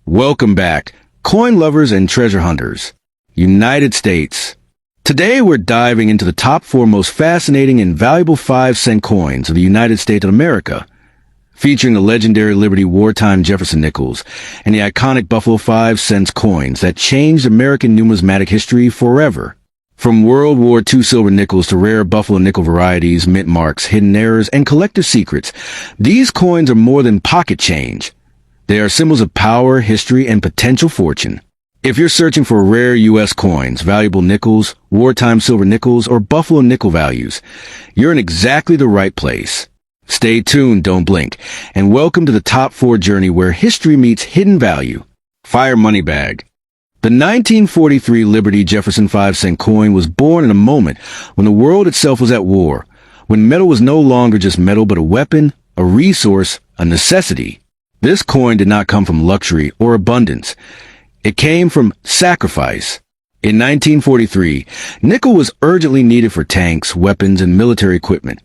Welcome back, coin lovers and treasure hunters. United States. Today we're diving into the top 4 most fascinating and valuable 5-cent coins of the United States of America, featuring the legendary Liberty wartime Jefferson nickels and the iconic Buffalo 5-cent coins that changed American numismatic history forever. From World War II silver nickels to rare Buffalo nickel varieties, mint marks, hidden errors, and collector secrets, these coins are more than pocket change. They are symbols of power, history, and potential fortune. If you're searching for rare U.S. coins, valuable nickels, wartime silver nickels, or Buffalo nickel values, you're in exactly the right place. Stay tuned, don't blink, and welcome to the top 4 journey where history meets hidden value. Fire money bag. The 1943 Liberty Jefferson 5-cent coin was born in a moment when the world itself was at war, when metal was no longer just metal but a weapon, a resource, a necessity. This coin did not come from luxury or abundance. It came from sacrifice. In 1943, nickel was urgently needed for tanks, weapons, and military equipment.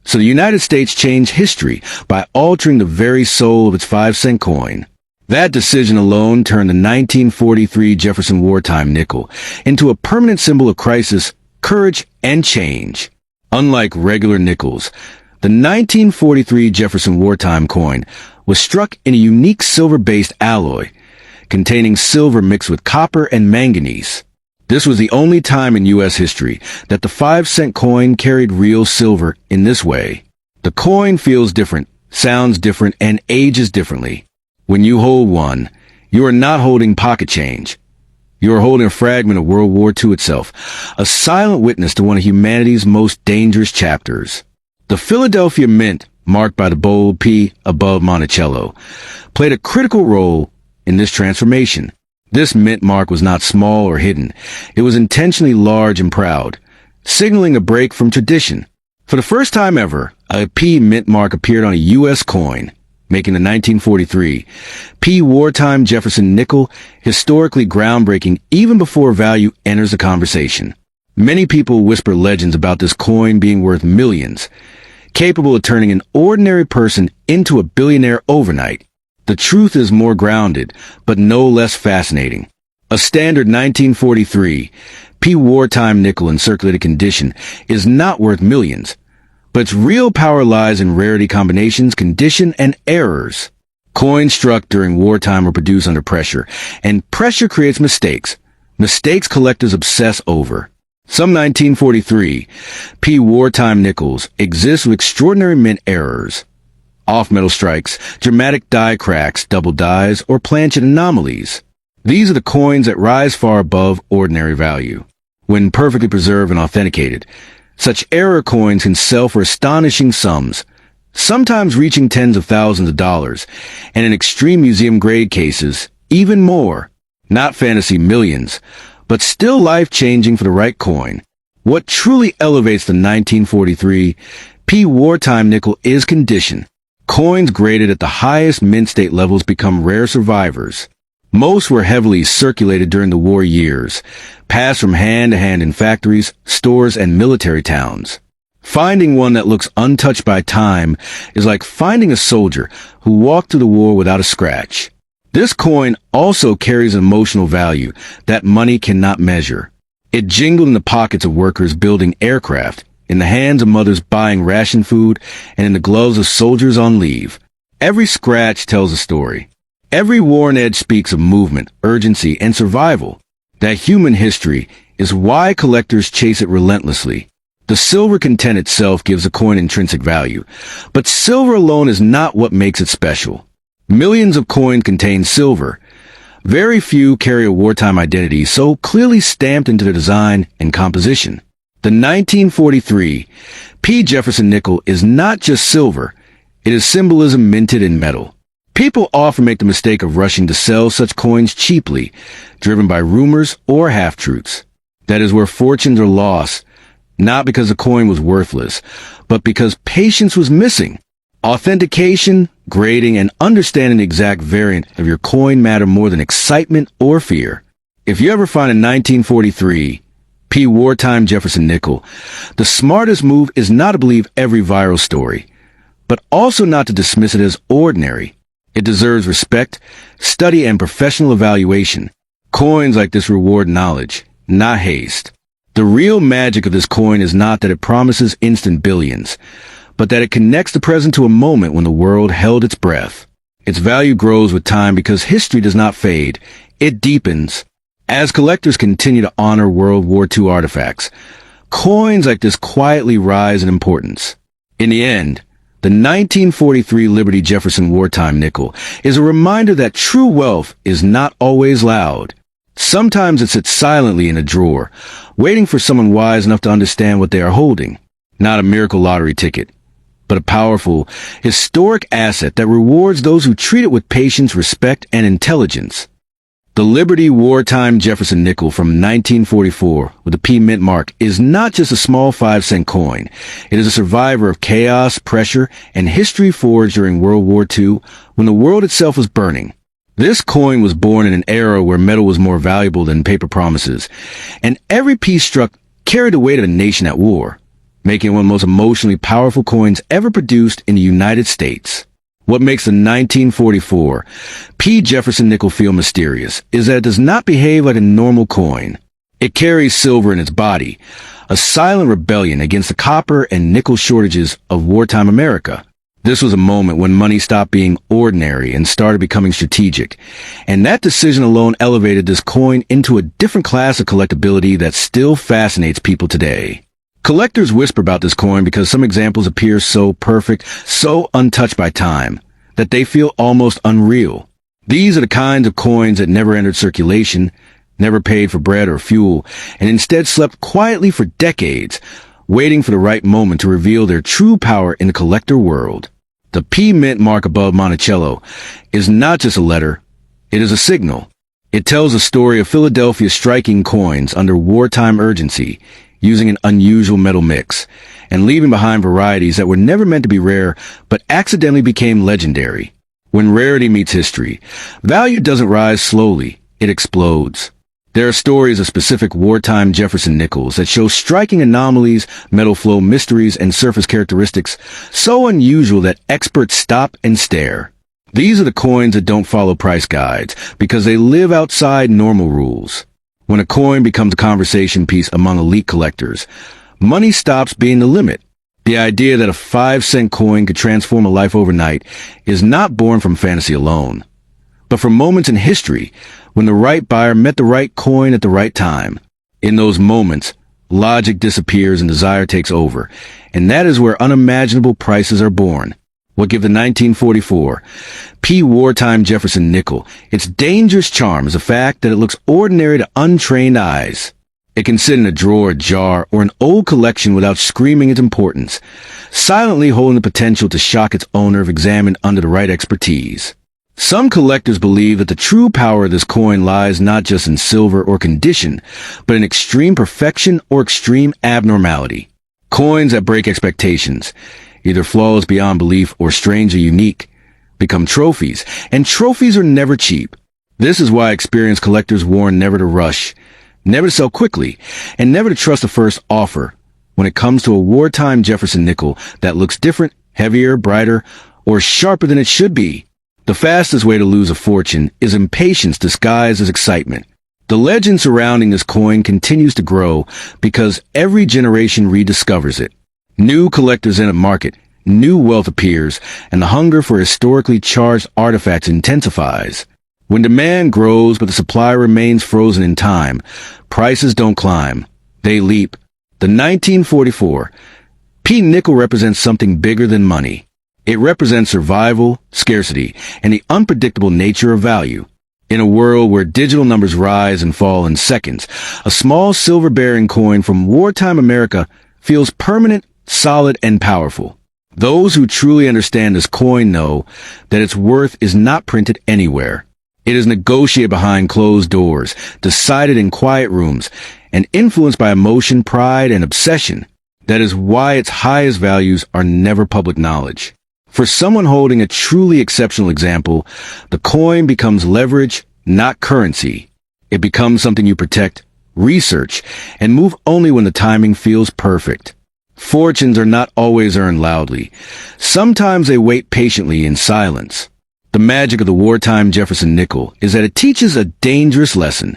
So the United States changed history by altering the very soul of its 5-cent coin. That decision alone turned the 1943 Jefferson wartime nickel into a permanent symbol of crisis, courage, and change. Unlike regular nickels, the 1943 Jefferson wartime coin was struck in a unique silver-based alloy, containing silver mixed with copper and manganese. This was the only time in U.S. history that the 5-cent coin carried real silver in this way. The coin feels different, sounds different, and ages differently. When you hold one, you are not holding pocket change. You are holding a fragment of World War II itself, a silent witness to one of humanity's most dangerous chapters. The Philadelphia Mint, marked by the bold P above Monticello, played a critical role in this transformation. This mint mark was not small or hidden. It was intentionally large and proud, signaling a break from tradition. For the first time ever, a P mint mark appeared on a U.S. coin, making the 1943 P wartime Jefferson nickel historically groundbreaking even before value enters the conversation. Many people whisper legends about this coin being worth millions, capable of turning an ordinary person into a billionaire overnight. The truth is more grounded, but no less fascinating. A standard 1943 P wartime nickel in circulated condition is not worth millions, but its real power lies in rarity combinations, condition, and errors. Coins struck during wartime are produced under pressure, and pressure creates mistakes. Mistakes collectors obsess over. Some 1943 P wartime nickels exist with extraordinary mint errors. Off-metal strikes, dramatic die cracks, double dies, or planchet anomalies. These are the coins that rise far above ordinary value. When perfectly preserved and authenticated, such error coins can sell for astonishing sums, sometimes reaching tens of thousands of dollars, and in extreme museum-grade cases, even more. Not fantasy millions, but still life-changing for the right coin. What truly elevates the 1943 P wartime nickel is condition. Coins graded at the highest mint state levels become rare survivors. Most were heavily circulated during the war years, passed from hand to hand in factories, stores, and military towns. Finding one that looks untouched by time is like finding a soldier who walked through the war without a scratch. This coin also carries an emotional value that money cannot measure. It jingled in the pockets of workers building aircraft, in the hands of mothers buying ration food, and in the gloves of soldiers on leave. Every scratch tells a story. Every worn edge speaks of movement, urgency, and survival. That human history is why collectors chase it relentlessly. The silver content itself gives a coin intrinsic value, but silver alone is not what makes it special. Millions of coins contain silver. Very few carry a wartime identity so clearly stamped into their design and composition. The 1943 P. Jefferson nickel is not just silver, it is symbolism minted in metal. People often make the mistake of rushing to sell such coins cheaply, driven by rumors or half-truths. That is where fortunes are lost, not because the coin was worthless, but because patience was missing. Authentication, grading, and understanding the exact variant of your coin matter more than excitement or fear. If you ever find a 1943 P. wartime Jefferson nickel, the smartest move is not to believe every viral story, but also not to dismiss it as ordinary. It deserves respect, study, and professional evaluation. Coins like this reward knowledge, not haste. The real magic of this coin is not that it promises instant billions, but that it connects the present to a moment when the world held its breath. Its value grows with time because history does not fade, it deepens. As collectors continue to honor World War II artifacts, coins like this quietly rise in importance. In the end, the 1943 Liberty Jefferson wartime nickel is a reminder that true wealth is not always loud. Sometimes it sits silently in a drawer, waiting for someone wise enough to understand what they are holding. Not a miracle lottery ticket, but a powerful, historic asset that rewards those who treat it with patience, respect, and intelligence. The Liberty Wartime Jefferson nickel from 1944 with the P mint mark is not just a small 5-cent coin. It is a survivor of chaos, pressure, and history forged during World War II when the world itself was burning. This coin was born in an era where metal was more valuable than paper promises, and every piece struck carried the weight of a nation at war, making it one of the most emotionally powerful coins ever produced in the United States. What makes the 1944 P. Jefferson nickel feel mysterious is that it does not behave like a normal coin. It carries silver in its body, a silent rebellion against the copper and nickel shortages of wartime America. This was a moment when money stopped being ordinary and started becoming strategic, and that decision alone elevated this coin into a different class of collectability that still fascinates people today. Collectors whisper about this coin because some examples appear so perfect, so untouched by time, that they feel almost unreal. These are the kinds of coins that never entered circulation, never paid for bread or fuel, and instead slept quietly for decades, waiting for the right moment to reveal their true power in the collector world. The P mint mark above Monticello is not just a letter, it is a signal. It tells a story of Philadelphia striking coins under wartime urgency, using an unusual metal mix, and leaving behind varieties that were never meant to be rare, but accidentally became legendary. When rarity meets history, value doesn't rise slowly, it explodes. There are stories of specific wartime Jefferson nickels that show striking anomalies, metal flow mysteries, and surface characteristics so unusual that experts stop and stare. These are the coins that don't follow price guides because they live outside normal rules. When a coin becomes a conversation piece among elite collectors, money stops being the limit. The idea that a 5-cent coin could transform a life overnight is not born from fantasy alone, but from moments in history when the right buyer met the right coin at the right time. In those moments, logic disappears and desire takes over, and that is where unimaginable prices are born. What gives the 1944 P. Wartime Jefferson nickel its dangerous charm is the fact that it looks ordinary to untrained eyes. It can sit in a drawer, jar, or an old collection without screaming its importance, silently holding the potential to shock its owner if examined under the right expertise. Some collectors believe that the true power of this coin lies not just in silver or condition, but in extreme perfection or extreme abnormality. Coins that break expectations, either flawless beyond belief or strangely unique, become trophies, and trophies are never cheap. This is why experienced collectors warn never to rush, never to sell quickly, and never to trust the first offer when it comes to a wartime Jefferson nickel that looks different, heavier, brighter, or sharper than it should be. The fastest way to lose a fortune is impatience disguised as excitement. The legend surrounding this coin continues to grow because every generation rediscovers it. New collectors enter the market, new wealth appears, and the hunger for historically charged artifacts intensifies. When demand grows but the supply remains frozen in time, prices don't climb, they leap. The 1944 P nickel represents something bigger than money. It represents survival, scarcity, and the unpredictable nature of value. In a world where digital numbers rise and fall in seconds, a small silver-bearing coin from wartime America feels permanent, solid, and powerful. Those who truly understand this coin know that its worth is not printed anywhere. It is negotiated behind closed doors, decided in quiet rooms, and influenced by emotion, pride, and obsession. That is why its highest values are never public knowledge. For someone holding a truly exceptional example, the coin becomes leverage, not currency. It becomes something you protect, research, and move only when the timing feels perfect. Fortunes are not always earned loudly. Sometimes they wait patiently in silence. The magic of the wartime Jefferson nickel is that it teaches a dangerous lesson.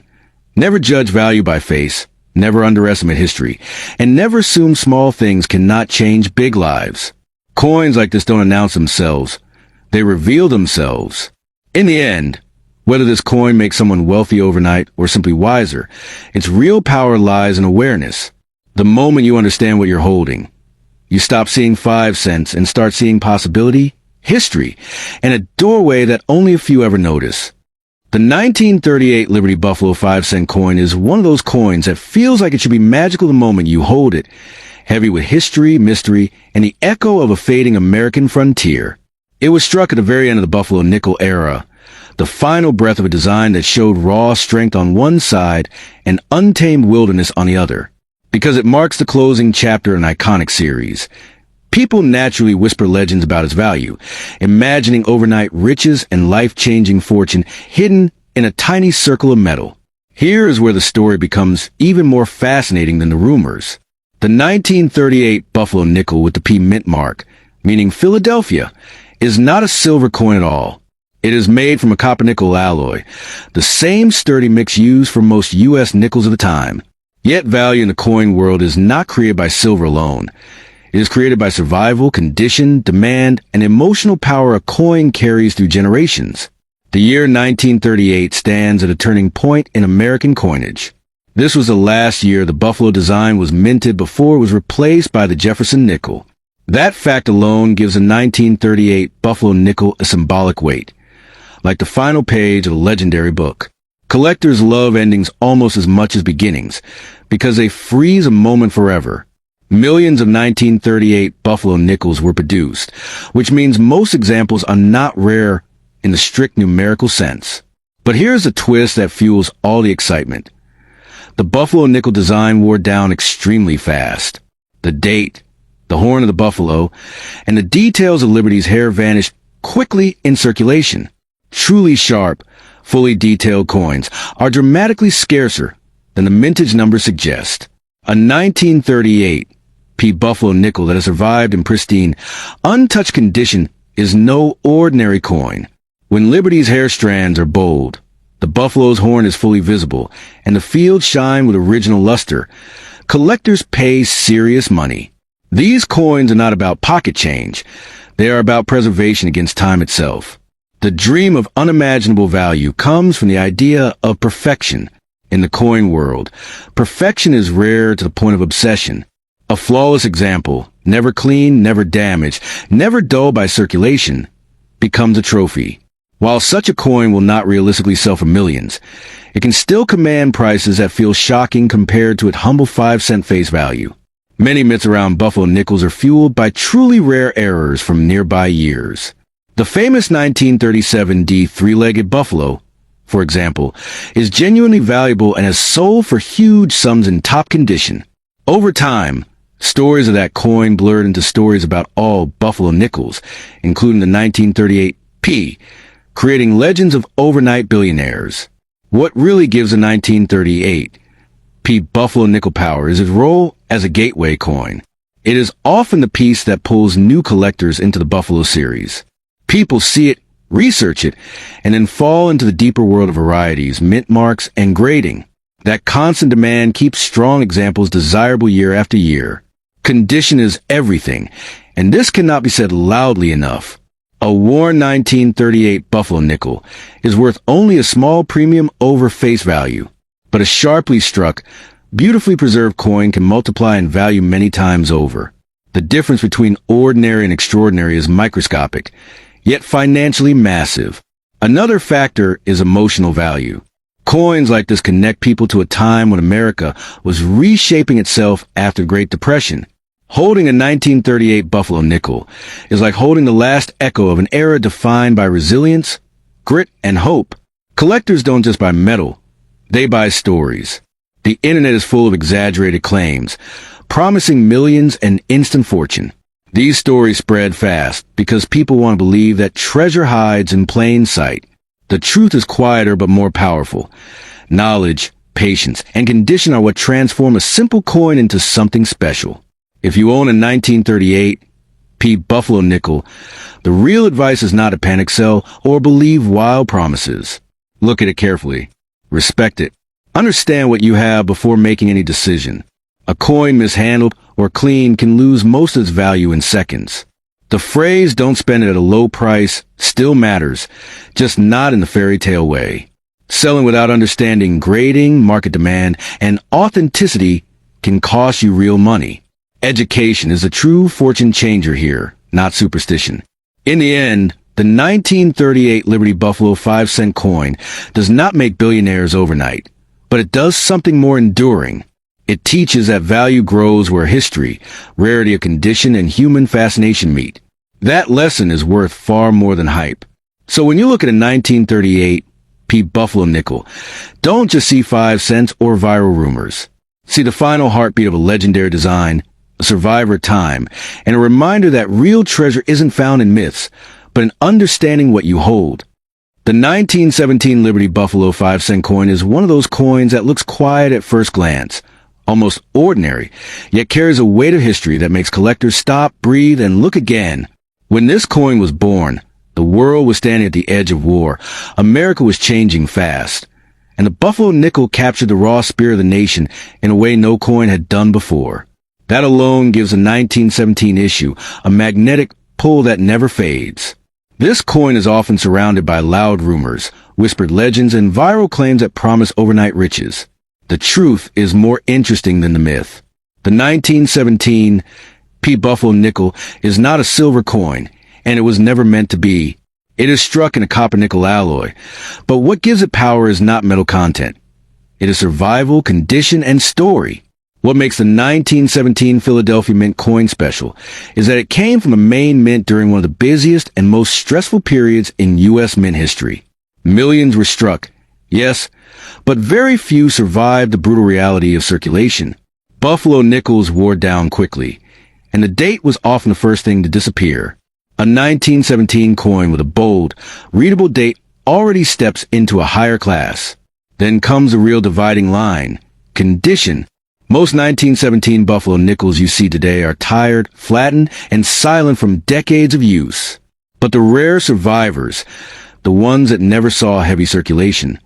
Never judge value by face, never underestimate history, and never assume small things cannot change big lives. Coins like this don't announce themselves. They reveal themselves. In the end, whether this coin makes someone wealthy overnight or simply wiser, its real power lies in awareness. The moment you understand what you're holding, you stop seeing 5 cents and start seeing possibility, history, and a doorway that only a few ever notice. The 1938 Liberty Buffalo 5-cent coin is one of those coins that feels like it should be magical the moment you hold it, heavy with history, mystery, and the echo of a fading American frontier. It was struck at the very end of the Buffalo nickel era, the final breath of a design that showed raw strength on one side and untamed wilderness on the other. Because it marks the closing chapter in an iconic series, people naturally whisper legends about its value, imagining overnight riches and life-changing fortune hidden in a tiny circle of metal. Here is where the story becomes even more fascinating than the rumors. The 1938 Buffalo nickel with the P mint mark, meaning Philadelphia, is not a silver coin at all. It is made from a copper-nickel alloy, the same sturdy mix used for most U.S. nickels of the time. Yet value in the coin world is not created by silver alone. It is created by survival, condition, demand, and emotional power a coin carries through generations. The year 1938 stands at a turning point in American coinage. This was the last year the Buffalo design was minted before it was replaced by the Jefferson nickel. That fact alone gives the 1938 Buffalo nickel a symbolic weight, like the final page of a legendary book. Collectors love endings almost as much as beginnings, because they freeze a moment forever. Millions of 1938 Buffalo nickels were produced, which means most examples are not rare in the strict numerical sense. But here's a twist that fuels all the excitement. The Buffalo nickel design wore down extremely fast. The date, the horn of the buffalo, and the details of Liberty's hair vanished quickly in circulation. Truly sharp, fully detailed coins are dramatically scarcer than the mintage numbers suggest. A 1938 P Buffalo nickel that has survived in pristine, untouched condition is no ordinary coin. When Liberty's hair strands are bold, the buffalo's horn is fully visible, and the fields shine with original luster, collectors pay serious money. These coins are not about pocket change. They are about preservation against time itself. The dream of unimaginable value comes from the idea of perfection. In the coin world, perfection is rare to the point of obsession. A flawless example, never clean, never damaged, never dulled by circulation, becomes a trophy. While such a coin will not realistically sell for millions, it can still command prices that feel shocking compared to its humble 5-cent face value. Many myths around Buffalo nickels are fueled by truly rare errors from nearby years. The famous 1937 D three-legged buffalo, for example, is genuinely valuable and has sold for huge sums in top condition. Over time, stories of that coin blurred into stories about all Buffalo nickels, including the 1938 P, creating legends of overnight billionaires. What really gives the 1938 P Buffalo nickel power is its role as a gateway coin. It is often the piece that pulls new collectors into the Buffalo series. People see it, research it, and then fall into the deeper world of varieties, mint marks, and grading. That constant demand keeps strong examples desirable year after year. Condition is everything, and this cannot be said loudly enough. A worn 1938 Buffalo nickel is worth only a small premium over face value, but a sharply struck, beautifully preserved coin can multiply in value many times over. The difference between ordinary and extraordinary is microscopic, yet financially massive. Another factor is emotional value. Coins like this connect people to a time when America was reshaping itself after the Great Depression. Holding a 1938 Buffalo nickel is like holding the last echo of an era defined by resilience, grit, and hope. Collectors don't just buy metal, they buy stories. The internet is full of exaggerated claims, promising millions and instant fortune. These stories spread fast because people want to believe that treasure hides in plain sight. The truth is quieter but more powerful. Knowledge, patience, and condition are what transform a simple coin into something special. If you own a 1938 P. Buffalo nickel. The real advice is not to panic sell or believe wild promises. Look at it carefully. Respect it. Understand what you have before making any decision. A coin mishandled or clean can lose most of its value in seconds. The phrase "don't spend it at a low price" still matters, just not in the fairy tale way. Selling without understanding grading, market demand, and authenticity can cost you real money. Education is a true fortune changer here, not superstition. In the end, the 1938 Liberty Buffalo 5-cent coin does not make billionaires overnight, but it does something more enduring. It teaches that value grows where history, rarity of condition, and human fascination meet. That lesson is worth far more than hype. So when you look at a 1938 P. Buffalo nickel, don't just see 5 cents or viral rumors. See the final heartbeat of a legendary design, a survivor of time, and a reminder that real treasure isn't found in myths, but in understanding what you hold. The 1917 Liberty Buffalo 5-cent coin is one of those coins that looks quiet at first glance, almost ordinary, yet carries a weight of history that makes collectors stop, breathe, and look again. When this coin was born, the world was standing at the edge of war. America was changing fast. And the Buffalo nickel captured the raw spirit of the nation in a way no coin had done before. That alone gives the 1917 issue a magnetic pull that never fades. This coin is often surrounded by loud rumors, whispered legends, and viral claims that promise overnight riches. The truth is more interesting than the myth. The 1917 P. Buffalo nickel is not a silver coin, and it was never meant to be. It is struck in a copper-nickel alloy. But what gives it power is not metal content. It is survival, condition, and story. What makes the 1917 Philadelphia Mint coin special is that it came from a Maine mint during one of the busiest and most stressful periods in U.S. mint history. Millions were struck, yes, but very few survived the brutal reality of circulation. Buffalo nickels wore down quickly, and the date was often the first thing to disappear. A 1917 coin with a bold, readable date already steps into a higher class. Then comes the real dividing line: condition. Most 1917 Buffalo nickels you see today are tired, flattened, and silent from decades of use. But the rare survivors, the ones that never saw heavy circulation,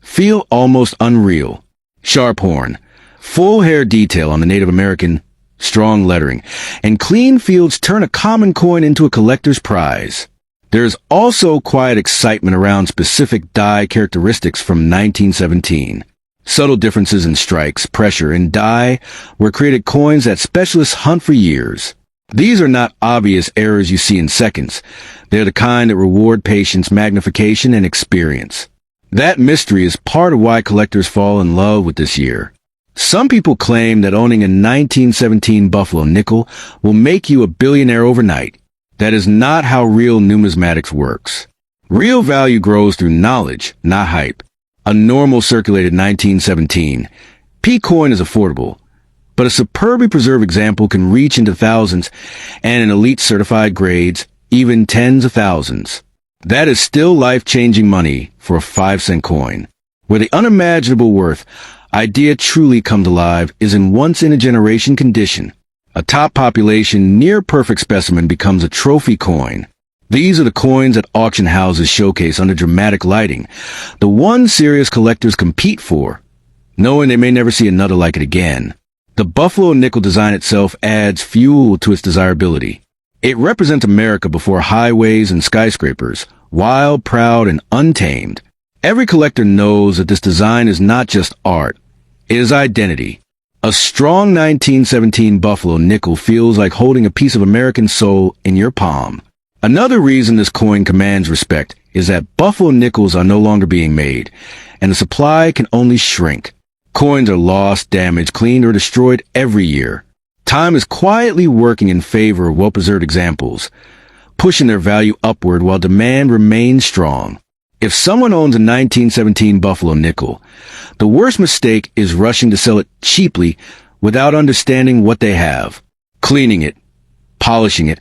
feel almost unreal. Sharp horn, full hair detail on the Native American, strong lettering, and clean fields turn a common coin into a collector's prize. There is also quiet excitement around specific die characteristics from 1917. Subtle differences in strikes, pressure, and die were created coins that specialists hunt for years. These are not obvious errors you see in seconds. They're the kind that reward patience, magnification, and experience. That mystery is part of why collectors fall in love with this year. Some people claim that owning a 1917 Buffalo nickel will make you a billionaire overnight. That is not how real numismatics works. Real value grows through knowledge, not hype. A normal circulated 1917 P coin is affordable, but a superbly preserved example can reach into thousands, and in elite certified grades, even tens of thousands. That is still life-changing money for a 5-cent coin. Where the unimaginable worth idea truly comes alive is in once-in-a-generation condition. A top population, near-perfect specimen becomes a trophy coin. These are the coins that auction houses showcase under dramatic lighting, the one serious collectors compete for, knowing they may never see another like it again. The Buffalo nickel design itself adds fuel to its desirability. It represents America before highways and skyscrapers, wild, proud, and untamed. Every collector knows that this design is not just art, it is identity. A strong 1917 Buffalo nickel feels like holding a piece of American soul in your palm. Another reason this coin commands respect is that Buffalo nickels are no longer being made, and the supply can only shrink. Coins are lost, damaged, cleaned, or destroyed every year. Time is quietly working in favor of well-preserved examples, pushing their value upward while demand remains strong. If someone owns a 1917 Buffalo nickel, the worst mistake is rushing to sell it cheaply without understanding what they have. Cleaning it, polishing it,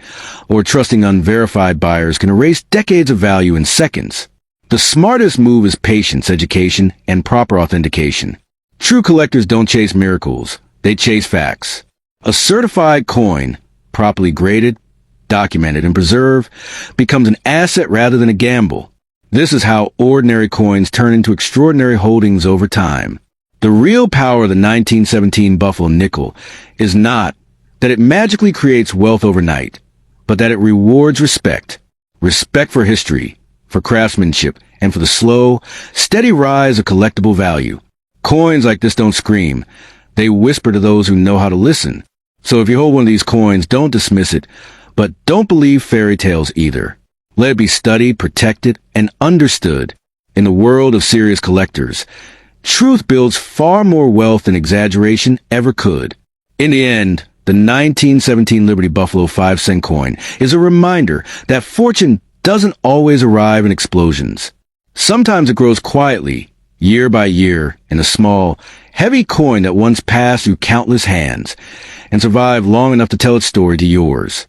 or trusting unverified buyers can erase decades of value in seconds. The smartest move is patience, education, and proper authentication. True collectors don't chase miracles, they chase facts. A certified coin, properly graded, documented, and preserved, becomes an asset rather than a gamble. This is how ordinary coins turn into extraordinary holdings over time. The real power of the 1917 Buffalo nickel is not that it magically creates wealth overnight, but that it rewards respect. Respect for history, for craftsmanship, and for the slow, steady rise of collectible value. Coins like this don't scream. They whisper to those who know how to listen. So if you hold one of these coins, don't dismiss it, but don't believe fairy tales either. Let it be studied, protected, and understood. In the world of serious collectors, truth builds far more wealth than exaggeration ever could. In the end, the 1917 Liberty Buffalo 5-cent coin is a reminder that fortune doesn't always arrive in explosions. Sometimes it grows quietly, year by year, in a small, heavy coin that once passed through countless hands and survived long enough to tell its story to yours.